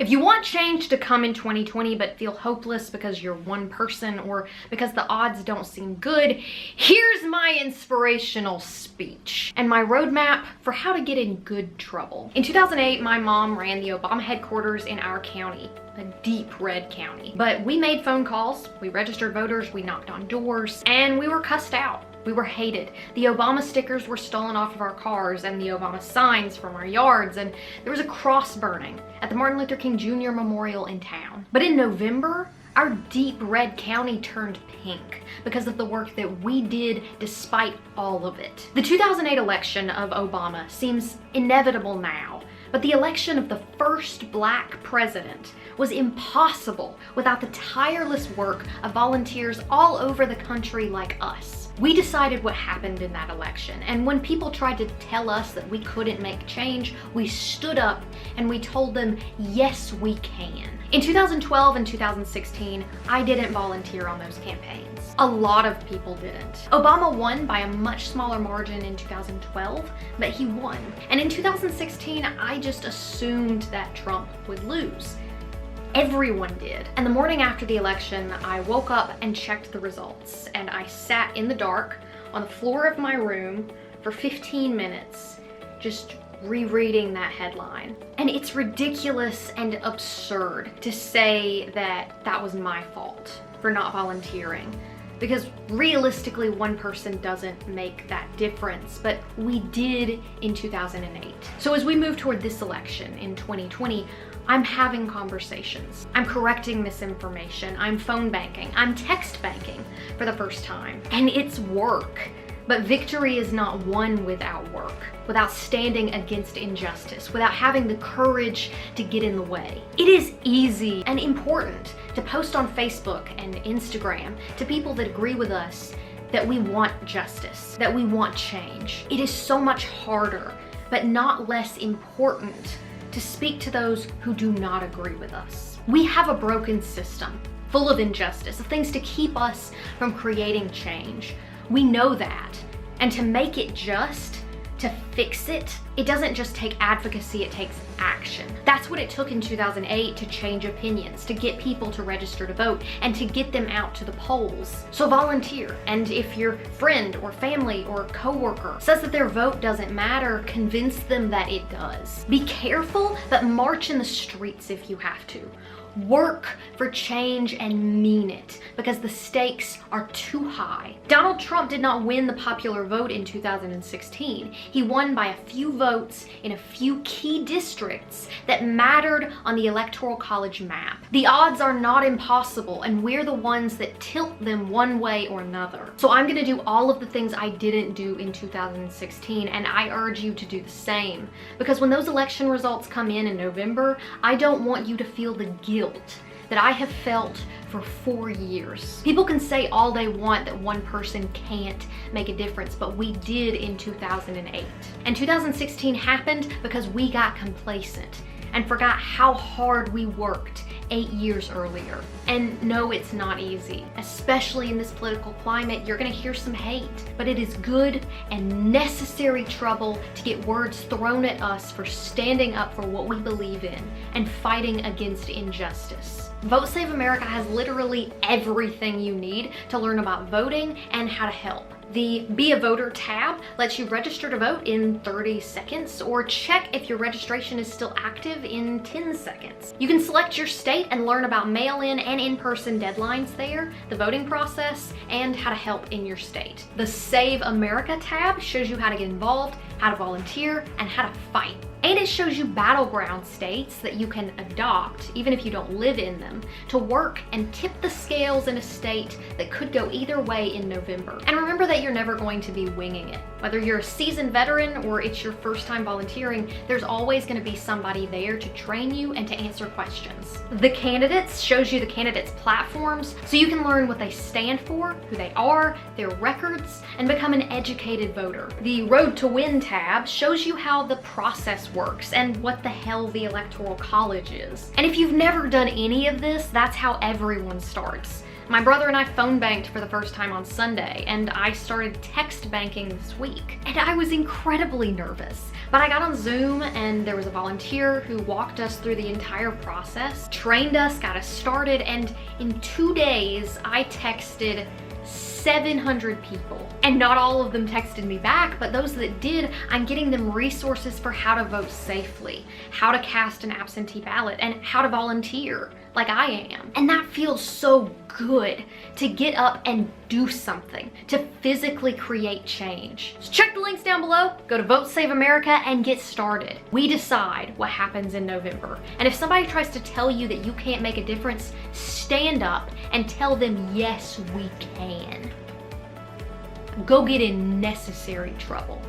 If you want change to come in 2020 but feel hopeless because you're one person or because the odds don't seem good, here's my inspirational speech and my roadmap for how to get in good trouble. In 2008, my mom ran the Obama headquarters in our county, a deep red county. But we made phone calls, we registered voters, we knocked on doors, and we were cussed out. We were hated. The Obama stickers were stolen off of our cars and the Obama signs from our yards, and there was a cross burning at the Martin Luther King Jr. Memorial in town. But in November, our deep red county turned pink because of the work that we did despite all of it. The 2008 election of Obama seems inevitable now, but the election of the first Black president was impossible without the tireless work of volunteers all over the country like us. We decided what happened in that election, and when people tried to tell us that we couldn't make change, we stood up and we told them, yes, we can. In 2012 and 2016, I didn't volunteer on those campaigns. A lot of people didn't. Obama won by a much smaller margin in 2012, but he won. And in 2016, I just assumed that Trump would lose. Everyone did. And the morning after the election, I woke up and checked the results, and I sat in the dark on the floor of my room for 15 minutes, just rereading that headline. And it's ridiculous and absurd to say that that was my fault for not volunteering, because realistically, one person doesn't make that difference, but we did in 2008. So as we move toward this election in 2020, I'm having conversations. I'm correcting misinformation. I'm phone banking. I'm text banking for the first time. And it's work. But victory is not won without work, without standing against injustice, without having the courage to get in the way. It is easy and important to post on Facebook and Instagram to people that agree with us that we want justice, that we want change. It is so much harder, but not less important, to speak to those who do not agree with us. We have a broken system, full of injustice, of things to keep us from creating change. We know that. And to make it just, to fix it, it doesn't just take advocacy, it takes action. That's what it took in 2008 to change opinions, to get people to register to vote, and to get them out to the polls. So volunteer, and if your friend or family or coworker says that their vote doesn't matter, convince them that it does. Be careful, but march in the streets if you have to. Work for change and mean it, because the stakes are too high. Donald Trump did not win the popular vote in 2016. He won by a few votes in a few key districts that mattered on the Electoral College map. The odds are not impossible, and we're the ones that tilt them one way or another. So I'm gonna do all of the things I didn't do in 2016, and I urge you to do the same. Because when those election results come in November, I don't want you to feel the guilt that I have felt for 4 years. People can say all they want that one person can't make a difference, but we did in 2008. And 2016 happened because we got complacent and forgot how hard we worked 8 years earlier. And no, it's not easy. Especially in this political climate, you're gonna hear some hate, but it is good and necessary trouble to get words thrown at us for standing up for what we believe in and fighting against injustice. Vote Save America has literally everything you need to learn about voting and how to help. The Be a Voter tab lets you register to vote in 30 seconds or check if your registration is still active in 10 seconds. You can select your state and learn about mail-in and in-person deadlines there, the voting process, and how to help in your state. The Save America tab shows you how to get involved, how to volunteer, and how to fight. And it shows you battleground states that you can adopt, even if you don't live in them, to work and tip the scales in a state that could go either way in November. And remember that you're never going to be winging it. Whether you're a seasoned veteran or it's your first time volunteering, there's always going to be somebody there to train you and to answer questions. The Candidates shows you the candidates' platforms so you can learn what they stand for, who they are, their records, and become an educated voter. The Road to Win tab shows you how the process works and what the hell the Electoral College is. And if you've never done any of this, that's how everyone starts. My brother and I phone banked for the first time on Sunday, and I started text banking this week. And I was incredibly nervous. But I got on Zoom and there was a volunteer who walked us through the entire process, trained us, got us started, and in 2 days, I texted 700 people. And not all of them texted me back, but those that did, I'm getting them resources for how to vote safely, how to cast an absentee ballot, and how to volunteer like I am. And that feels so good to get up and do something, to physically create change. So check the links down below, go to Vote Save America and get started. We decide what happens in November. And if somebody tries to tell you that you can't make a difference, stand up and tell them, yes, we can. Go get in necessary trouble.